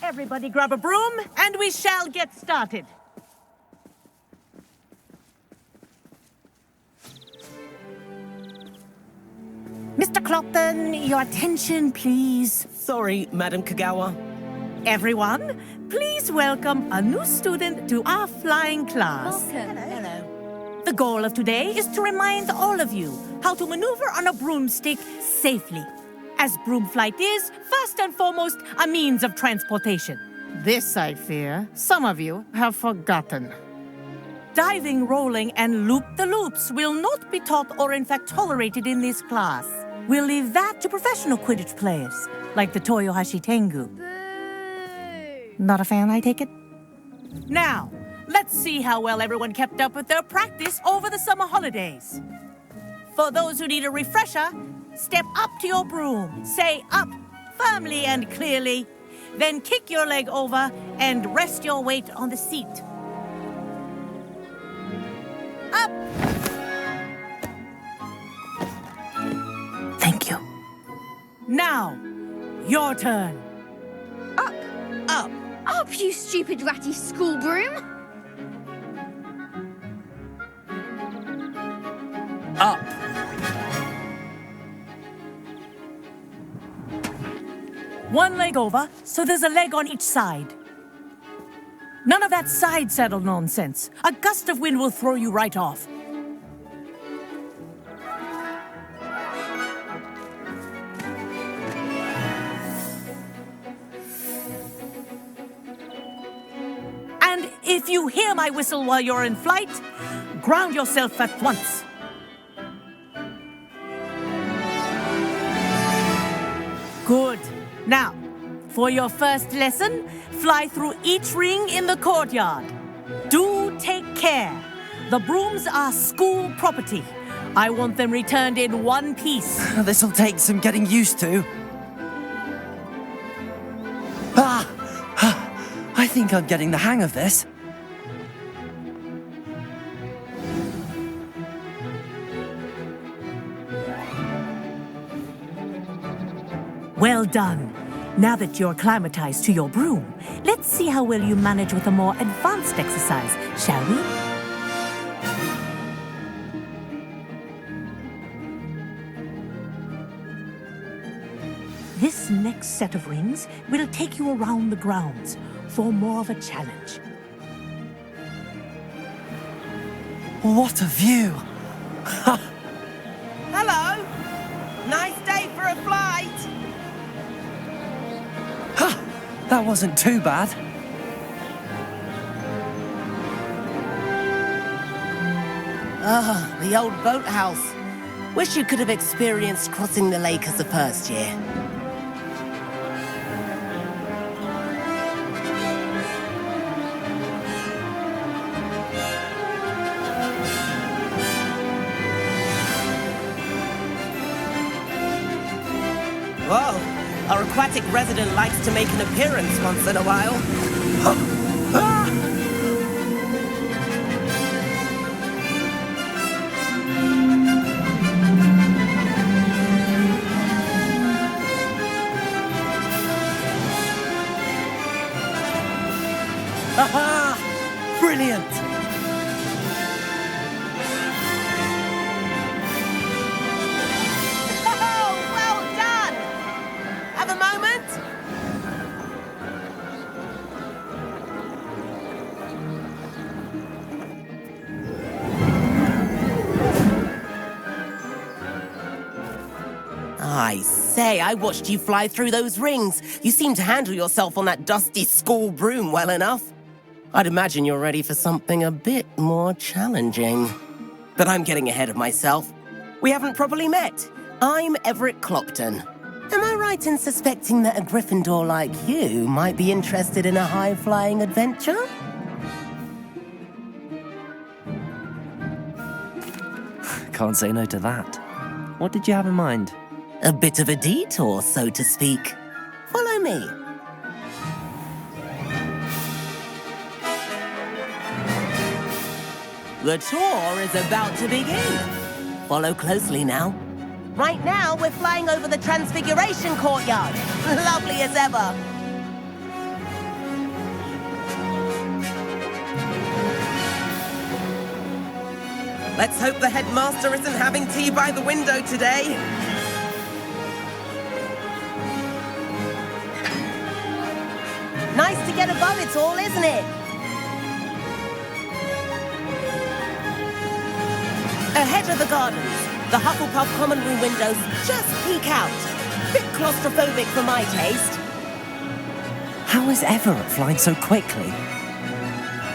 Everybody grab a broom, and we shall get started. Mr. Clopton, your attention, please. Sorry, Madam Kagawa. Everyone, please welcome a new student to our flying class. Welcome. Hello. The goal of today is to remind all of you how to maneuver on a broomstick safely, as broom flight is, first and foremost, a means of transportation. This, I fear, some of you have forgotten. Diving, rolling, and loop-the-loops will not be taught or in fact tolerated in this class. We'll leave that to professional Quidditch players, like the Toyohashi Tengu. Boo! Not a fan, I take it? Now, let's see how well everyone kept up with their practice over the summer holidays. For those who need a refresher, step up to your broom, say up firmly and clearly, then kick your leg over and rest your weight on the seat. Up! Thank you. Now, your turn. Up! Up! Up, you stupid ratty school broom! Up! One leg over, so there's a leg on each side. None of that side saddle nonsense. A gust of wind will throw you right off. And if you hear my whistle while you're in flight, ground yourself at once. Good. Now, for your first lesson, fly through each ring in the courtyard. Do take care. The brooms are school property. I want them returned in one piece. This'll take some getting used to. I think I'm getting the hang of this. Well done. Now that you're acclimatized to your broom, let's see how well you manage with a more advanced exercise, shall we? This next set of rings will take you around the grounds for more of a challenge. What a view! Hello! Nice day for a flight! That wasn't too bad. Ah, the old boathouse. Wish you could have experienced crossing the lake as a first year. Whoa! Our aquatic resident likes to make an appearance once in a while. Aha! Brilliant! Oh, well done! Have a moment? I say, I watched you fly through those rings. You seem to handle yourself on that dusty school broom well enough. I'd imagine you're ready for something a bit more challenging. But I'm getting ahead of myself. We haven't properly met. I'm Everett Clopton. Am I right in suspecting that a Gryffindor like you might be interested in a high-flying adventure? Can't say no to that. What did you have in mind? A bit of a detour, so to speak. Follow me. The tour is about to begin. Follow closely now. Right now, we're flying over the Transfiguration Courtyard. Lovely as ever. Let's hope the headmaster isn't having tea by the window today. Nice to get above it all, isn't it? Ahead of the gardens, the Hufflepuff common room windows just peek out. Bit claustrophobic for my taste. How is Everett flying so quickly?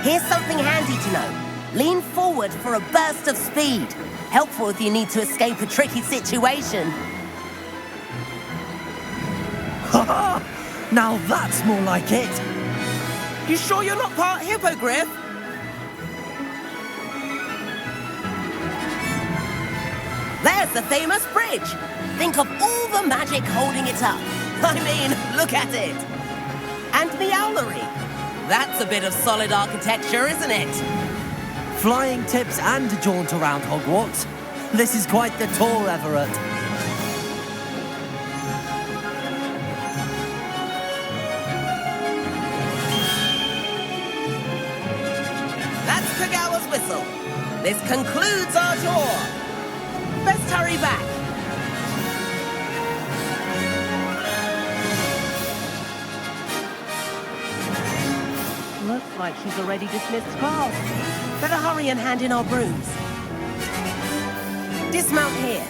Here's something handy to know. Lean forward for a burst of speed. Helpful if you need to escape a tricky situation. Now that's more like it. You sure you're not part hippogriff? There's the famous bridge. Think of all the magic holding it up. I mean, look at it. And Meowlery. That's a bit of solid architecture, isn't it? Flying tips and a jaunt around Hogwarts. This is quite the tour, Everett. That's Kagawa's whistle. This concludes our tour. Best hurry back. Looks like she's already dismissed class. Better hurry and hand in our brooms. Dismount here.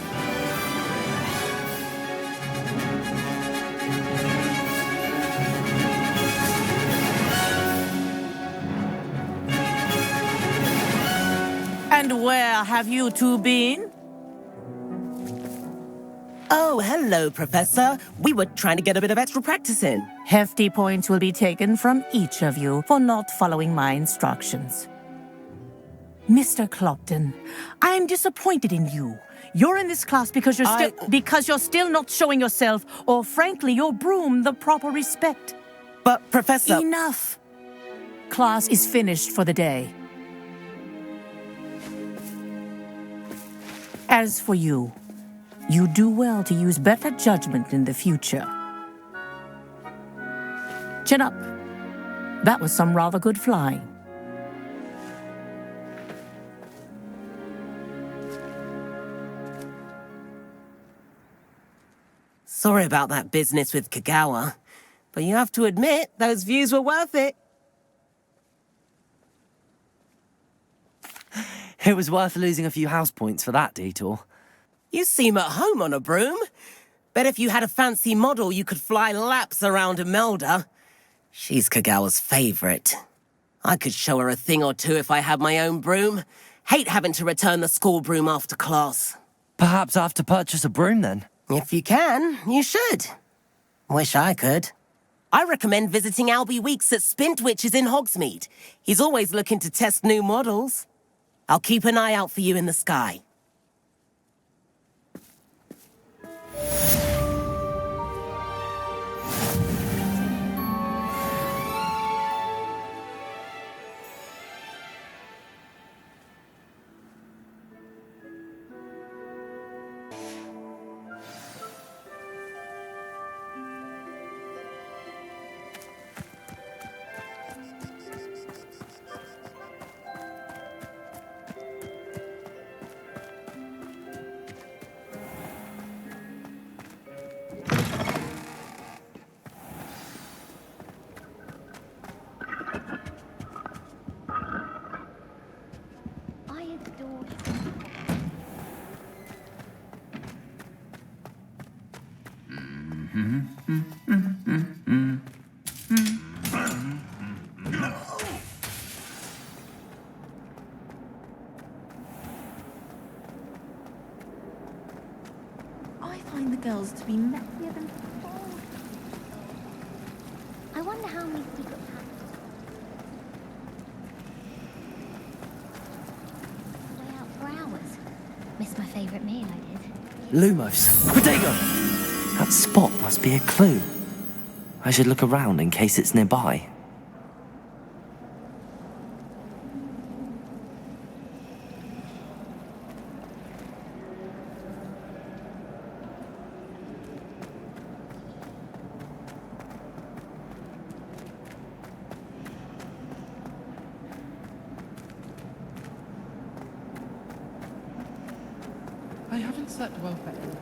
And where have you two been? Oh, hello, Professor. We were trying to get a bit of extra practice in. Hefty points will be taken from each of you for not following my instructions. Mr. Clopton, I am disappointed in you. You're in this class because you're still not showing yourself, or frankly, your broom, the proper respect. But, Professor... Enough. Class is finished for the day. As for you, you do well to use better judgment in the future. Chin up. That was some rather good flying. Sorry about that business with Kagawa, but you have to admit, those views were worth it. It was worth losing a few house points for that detour. You seem at home on a broom. Bet if you had a fancy model, you could fly laps around Imelda. She's Kagawa's favorite. I could show her a thing or two if I had my own broom. Hate having to return the school broom after class. Perhaps I have to purchase a broom then. If you can, you should. Wish I could. I recommend visiting Albie Weeks at Spintwitches in Hogsmeade. He's always looking to test new models. I'll keep an eye out for you in the sky. I find the girls to be messier than before. I wonder how many secret way out for hours. Missed my favourite meal, I did. Lumos. Protego! That spot must be a clue. I should look around in case it's nearby. I haven't slept well for anything.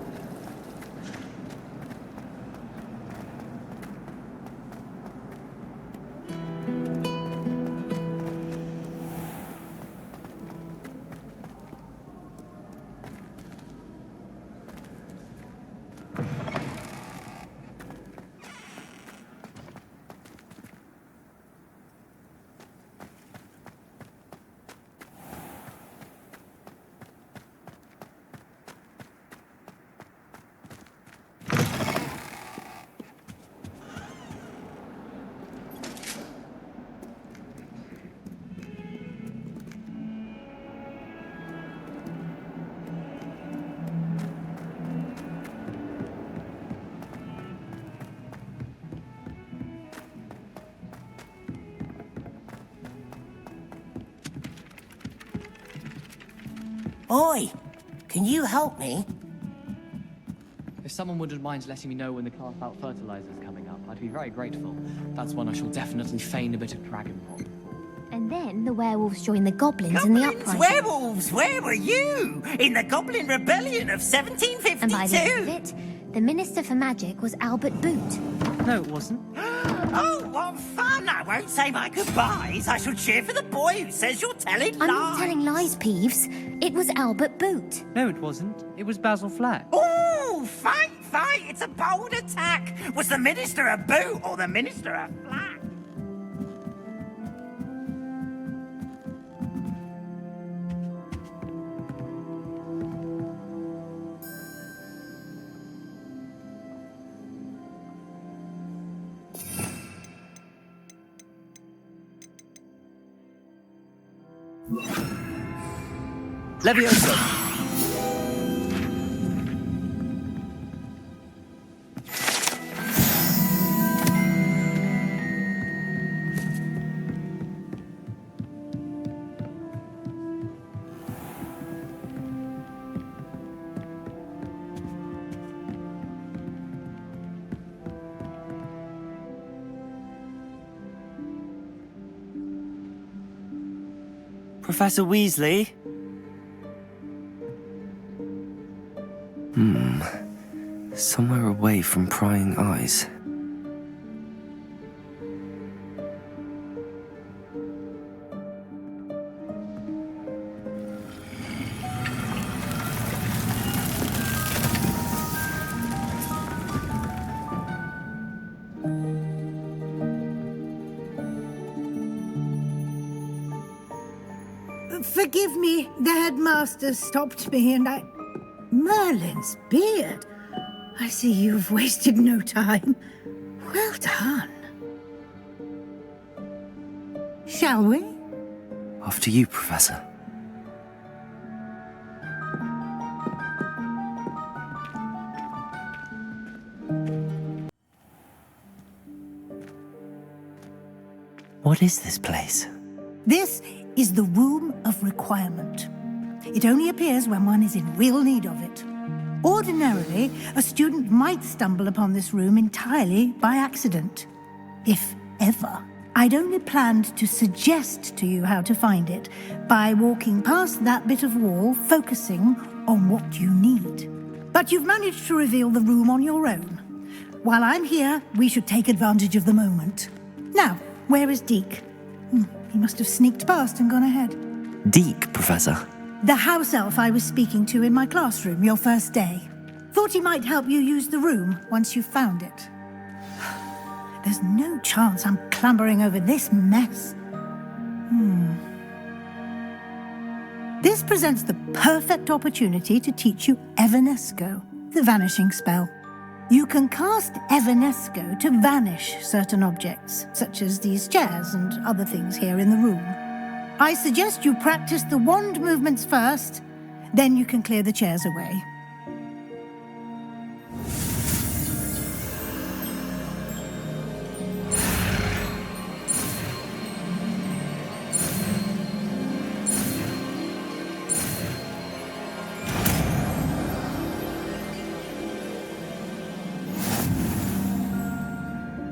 Oi! Can you help me? If someone wouldn't mind letting me know when the cast out fertilizer is coming up, I'd be very grateful. That's one I shall definitely feign a bit of dragon pop. And then the werewolves joined the goblins in the uprising. Werewolves, where were you? In the Goblin Rebellion of 1752? And by the end of it, the Minister for Magic was Albert Boot. No, it wasn't. Oh, what fun! I won't say my goodbyes. I shall cheer for the boy who says you're telling I'm lies. not telling lies, Peeves. It was Albert Boot. No, it wasn't. It was Basil Flack. Oh, fight! It's a bold attack. Was the Minister a boot or the Minister a flack? Levioso! Professor Weasley? Somewhere away from prying eyes. Forgive me, the headmaster stopped me and I... Merlin's beard. I see you've wasted no time. Well done. Shall we? After you, Professor. What is this place? This is the Room of Requirement. It only appears when one is in real need of it. Ordinarily, a student might stumble upon this room entirely by accident. If ever. I'd only planned to suggest to you how to find it by walking past that bit of wall, focusing on what you need. But you've managed to reveal the room on your own. While I'm here, we should take advantage of the moment. Now, where is Deke? He must have sneaked past and gone ahead. Deke, Professor. The house elf I was speaking to in my classroom your first day. Thought he might help you use the room once you found it. There's no chance I'm clambering over this mess. This presents the perfect opportunity to teach you Evanesco, the vanishing spell. You can cast Evanesco to vanish certain objects, such as these chairs and other things here in the room. I suggest you practice the wand movements first, then you can clear the chairs away.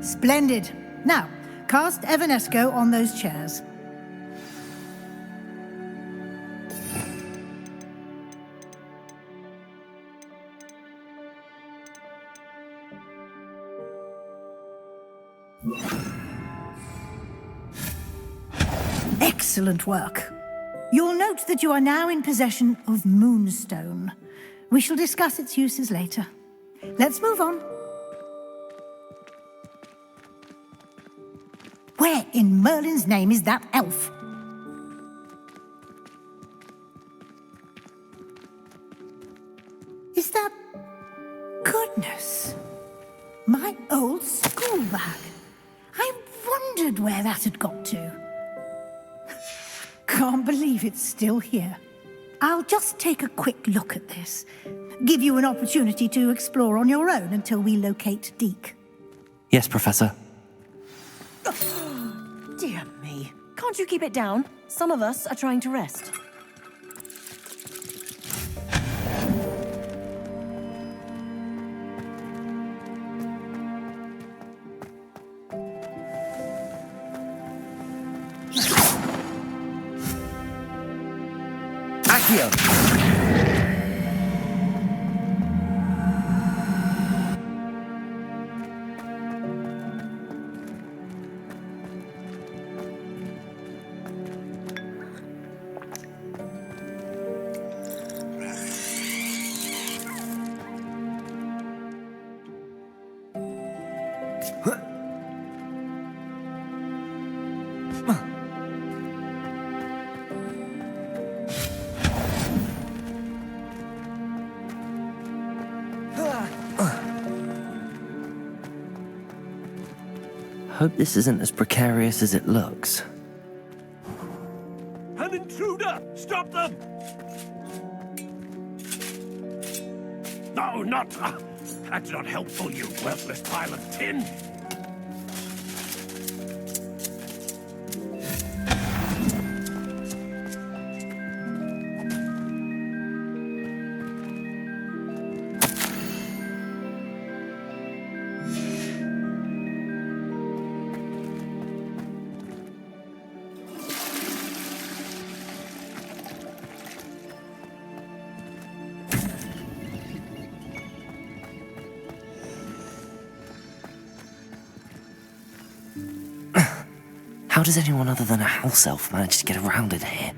Splendid. Now, cast Evanesco on those chairs. Excellent work. You'll note that you are now in possession of Moonstone. We shall discuss its uses later. Let's move on. Where in Merlin's name is that elf? Is that... Goodness. My old school bag. I wondered where that had got to. Can't believe it's still here. I'll just take a quick look at this. Give you an opportunity to explore on your own until we locate Deke. Yes, Professor. Dear me. Can't you keep it down? Some of us are trying to rest. Hope this isn't as precarious as it looks. An intruder! Stop them! No, not... that's not helpful, you worthless pile of tin! How does anyone other than a house elf manage to get around in here?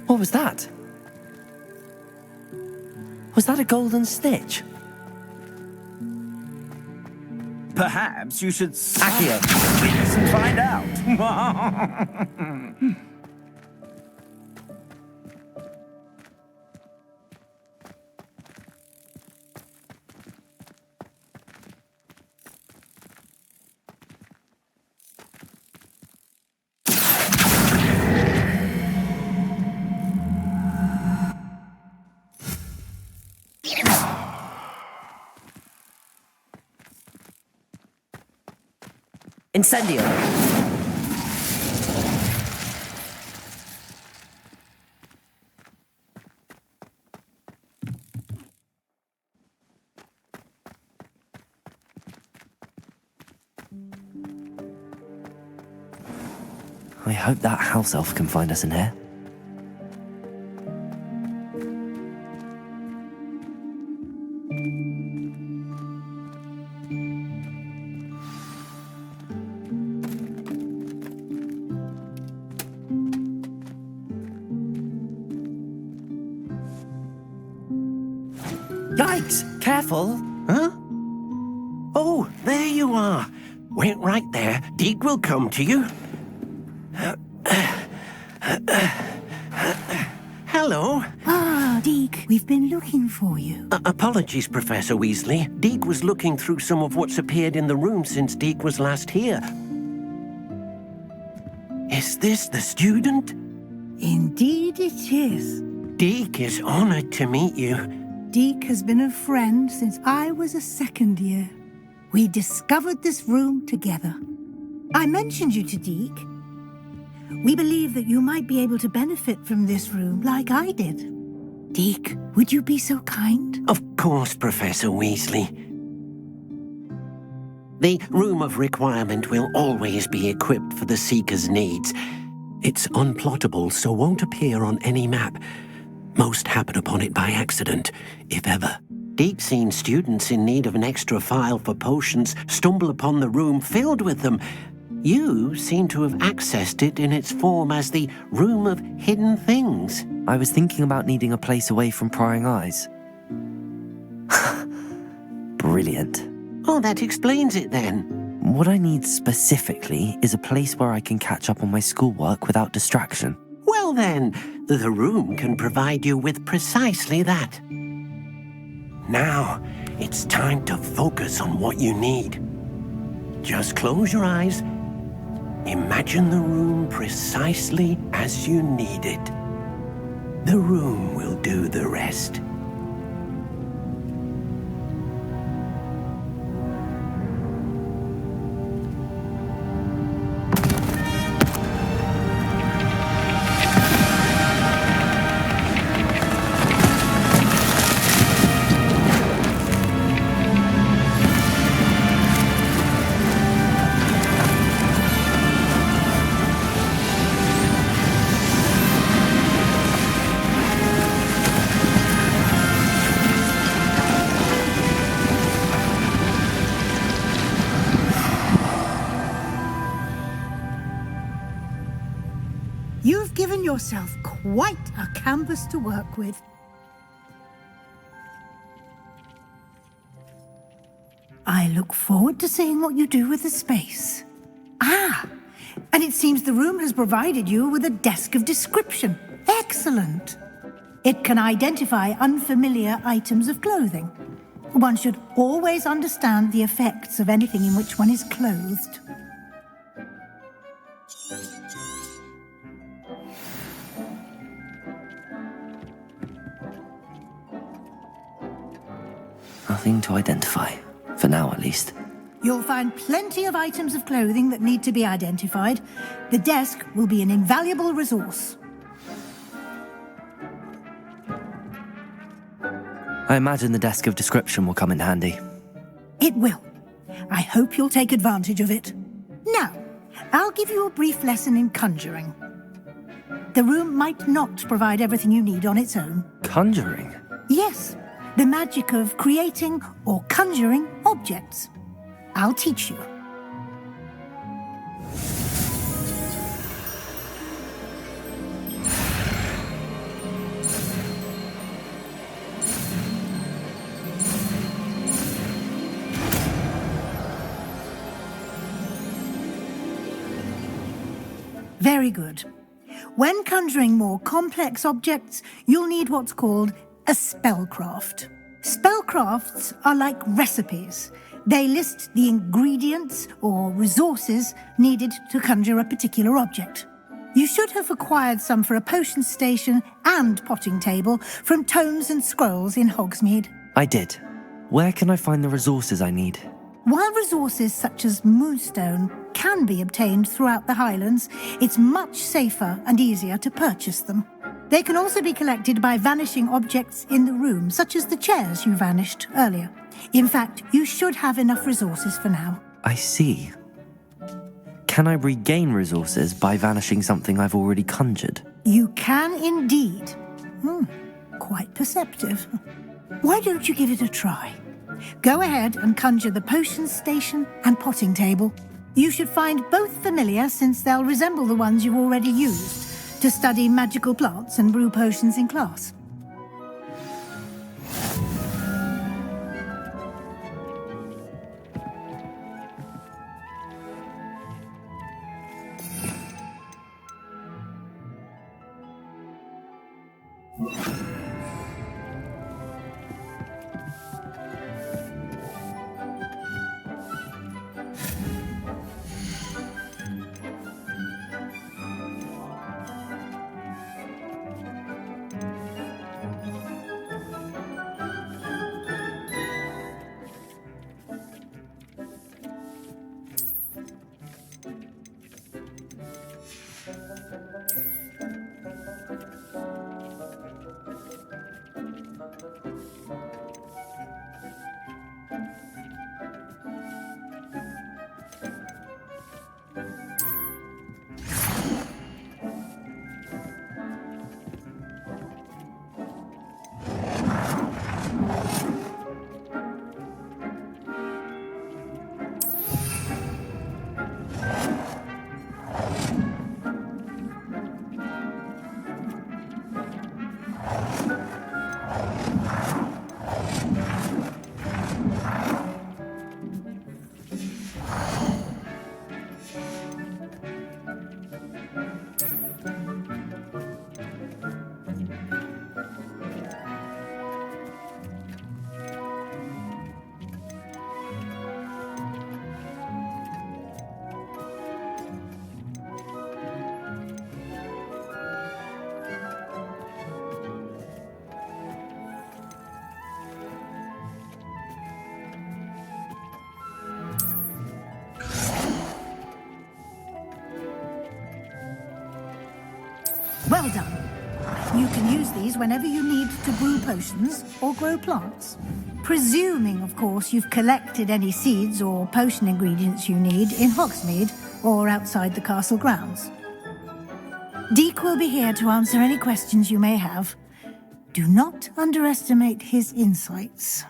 What was that? Was that a golden snitch? Perhaps you should Accio this and find out. Incendio. I hope that house elf can find us in here. Yikes! Careful! Huh? Oh, there you are. Wait right there. Deke will come to you. Hello. Ah, Deke, we've been looking for you. Apologies, Professor Weasley. Deke was looking through some of what's appeared in the room since Deke was last here. Is this the student? Indeed it is. Deke is honored to meet you. Deke has been a friend since I was a second year. We discovered this room together. I mentioned you to Deke. We believe that you might be able to benefit from this room like I did. Deke, would you be so kind? Of course, Professor Weasley. The Room of Requirement will always be equipped for the Seeker's needs. It's unplottable, so won't appear on any map. Most happen upon it by accident, if ever. Deke's seen students in need of an extra file for potions stumble upon the room filled with them. You seem to have accessed it in its form as the Room of Hidden Things. I was thinking about needing a place away from prying eyes. Brilliant. Oh, that explains it then. What I need specifically is a place where I can catch up on my schoolwork without distraction. Well then, the room can provide you with precisely that. Now, it's time to focus on what you need. Just close your eyes. Imagine the room precisely as you need it. The room will do the rest. You've given yourself quite a canvas to work with. I look forward to seeing what you do with the space. Ah, and it seems the room has provided you with a desk of description. Excellent. It can identify unfamiliar items of clothing. One should always understand the effects of anything in which one is clothed. Nothing to identify, for now at least. You'll find plenty of items of clothing that need to be identified. The desk will be an invaluable resource. I imagine the desk of description will come in handy. It will. I hope you'll take advantage of it. Now, I'll give you a brief lesson in conjuring. The room might not provide everything you need on its own. Conjuring? Yes, the magic of creating or conjuring objects. I'll teach you. Very good. When conjuring more complex objects, you'll need what's called a spellcraft. Spellcrafts are like recipes. They list the ingredients or resources needed to conjure a particular object. You should have acquired some for a potion station and potting table from Tomes and Scrolls in Hogsmeade. I did. Where can I find the resources I need? While resources such as moonstone can be obtained throughout the Highlands, it's much safer and easier to purchase them. They can also be collected by vanishing objects in the room, such as the chairs you vanished earlier. In fact, you should have enough resources for now. I see. Can I regain resources by vanishing something I've already conjured? You can indeed. Quite perceptive. Why don't you give it a try? Go ahead and conjure the potion station and potting table. You should find both familiar, since they'll resemble the ones you've already used to study magical plants and brew potions in class. Well done. You can use these whenever you need to brew potions or grow plants. Presuming, of course, you've collected any seeds or potion ingredients you need in Hogsmeade or outside the castle grounds. Deke will be here to answer any questions you may have. Do not underestimate his insights.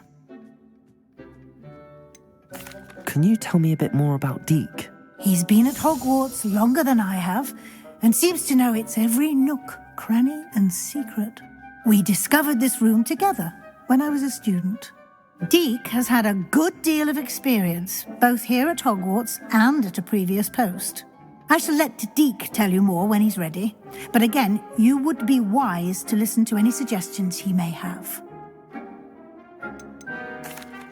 Can you tell me a bit more about Deke? He's been at Hogwarts longer than I have, and seems to know its every nook, cranny, and secret. We discovered this room together when I was a student. Deke has had a good deal of experience, both here at Hogwarts and at a previous post. I shall let Deke tell you more when he's ready, but again, you would be wise to listen to any suggestions he may have.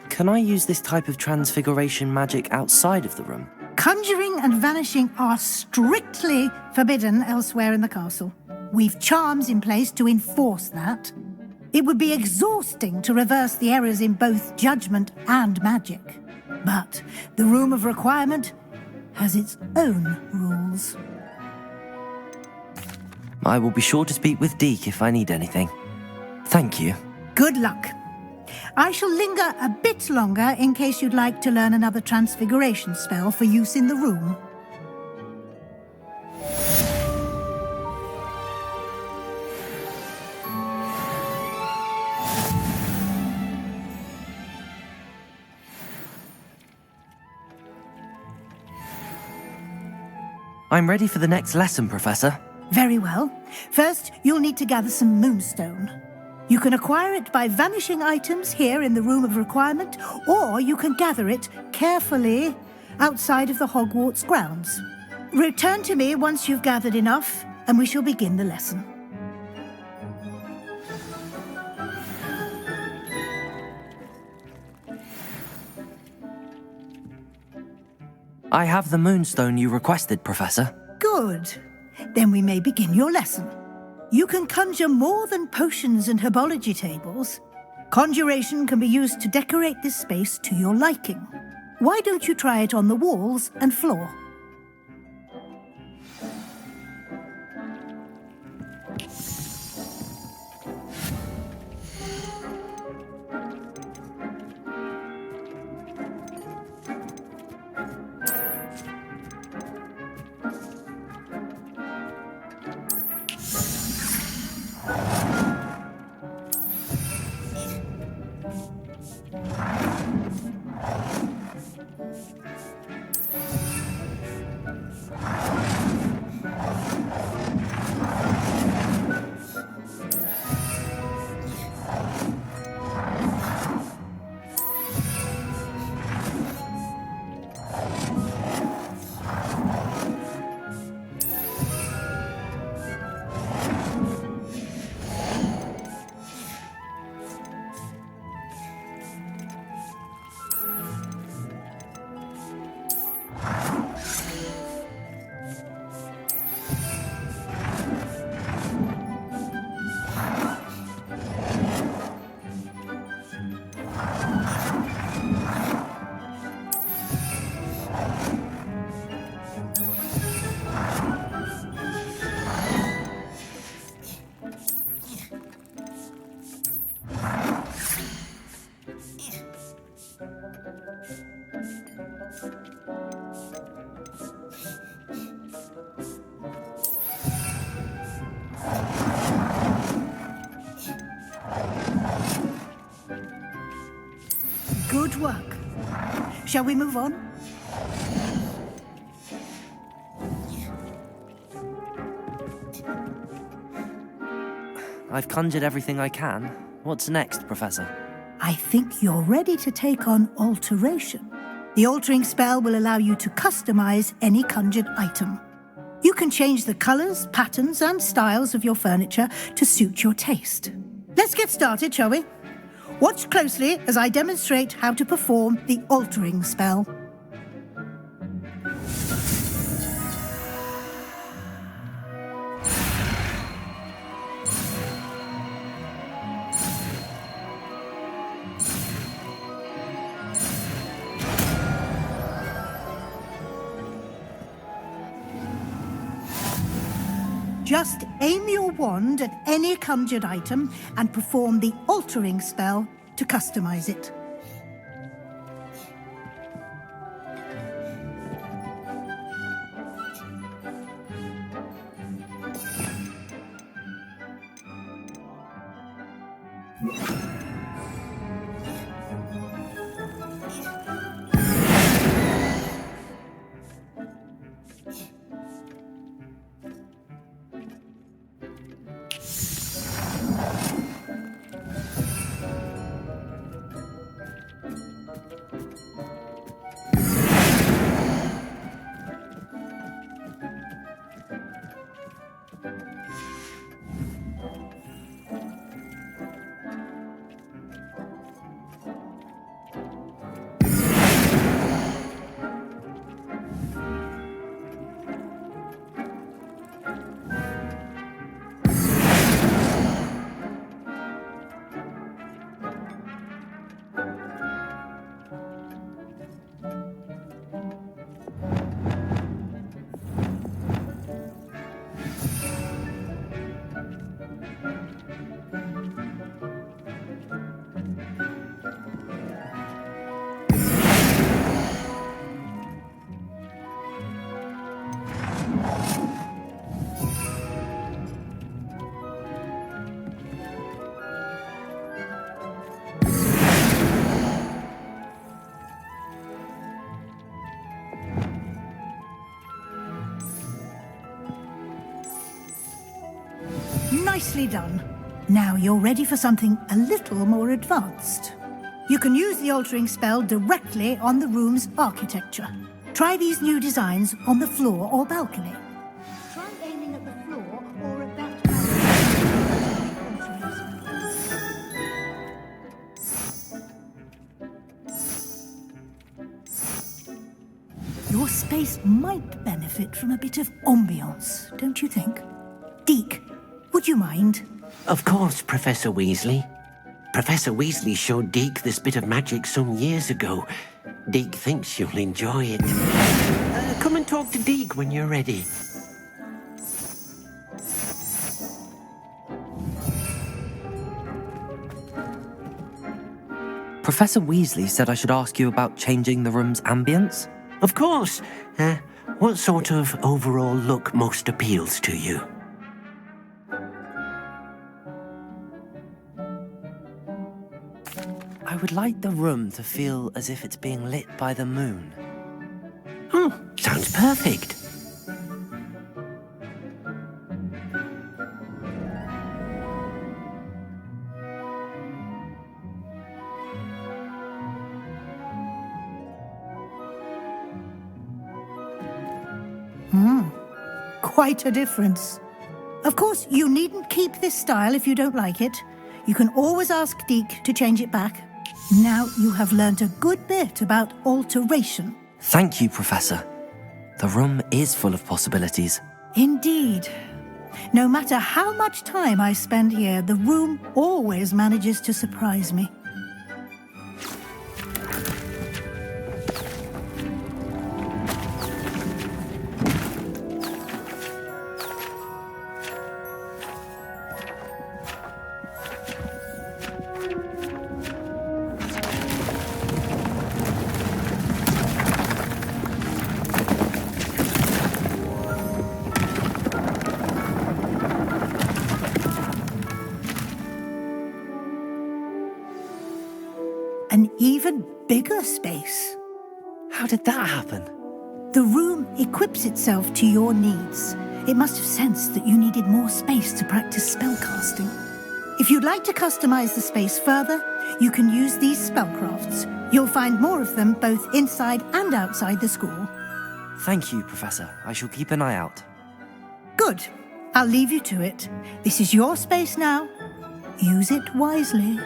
Can I use this type of transfiguration magic outside of the room? Conjuring and vanishing are strictly forbidden elsewhere in the castle. We've charms in place to enforce that. It would be exhausting to reverse the errors in both judgment and magic. But the Room of Requirement has its own rules. I will be sure to speak with Deke if I need anything. Thank you. Good luck. I shall linger a bit longer in case you'd like to learn another transfiguration spell for use in the room. I'm ready for the next lesson, Professor. Very well. First, you'll need to gather some moonstone. You can acquire it by vanishing items here in the Room of Requirement, or you can gather it carefully outside of the Hogwarts grounds. Return to me once you've gathered enough, and we shall begin the lesson. I have the moonstone you requested, Professor. Good. Then we may begin your lesson. You can conjure more than potions and herbology tables. Conjuration can be used to decorate this space to your liking. Why don't you try it on the walls and floor? Good work. Shall we move on? I've conjured everything I can. What's next, Professor? I think you're ready to take on alteration. The altering spell will allow you to customize any conjured item. You can change the colors, patterns, and styles of your furniture to suit your taste. Let's get started, shall we? Watch closely as I demonstrate how to perform the altering spell. Just aim your wand at any conjured item and perform the altering spell to customize it. Nicely done. Now you're ready for something a little more advanced. You can use the altering spell directly on the room's architecture. Try these new designs on the floor or balcony. Try aiming at the floor or at that balcony. Your space might benefit from a bit of ambiance, don't you think? Deke, would you mind? Of course, Professor Weasley. Professor Weasley showed Deke this bit of magic some years ago. Deke thinks you'll enjoy it. Come and talk to Deke when you're ready. Professor Weasley said I should ask you about changing the room's ambience? Of course. What sort of overall look most appeals to you? I would like the room to feel as if it's being lit by the moon. Oh, sounds perfect. Quite a difference. Of course, you needn't keep this style if you don't like it. You can always ask Deke to change it back. Now you have learnt a good bit about alteration. Thank you, Professor. The room is full of possibilities. Indeed. No matter how much time I spend here, the room always manages to surprise me. An even bigger space. How did that happen? The room equips itself to your needs. It must have sensed that you needed more space to practice spellcasting. If you'd like to customize the space further, you can use these spellcrafts. You'll find more of them both inside and outside the school. Thank you, Professor. I shall keep an eye out. Good. I'll leave you to it. This is your space now. Use it wisely.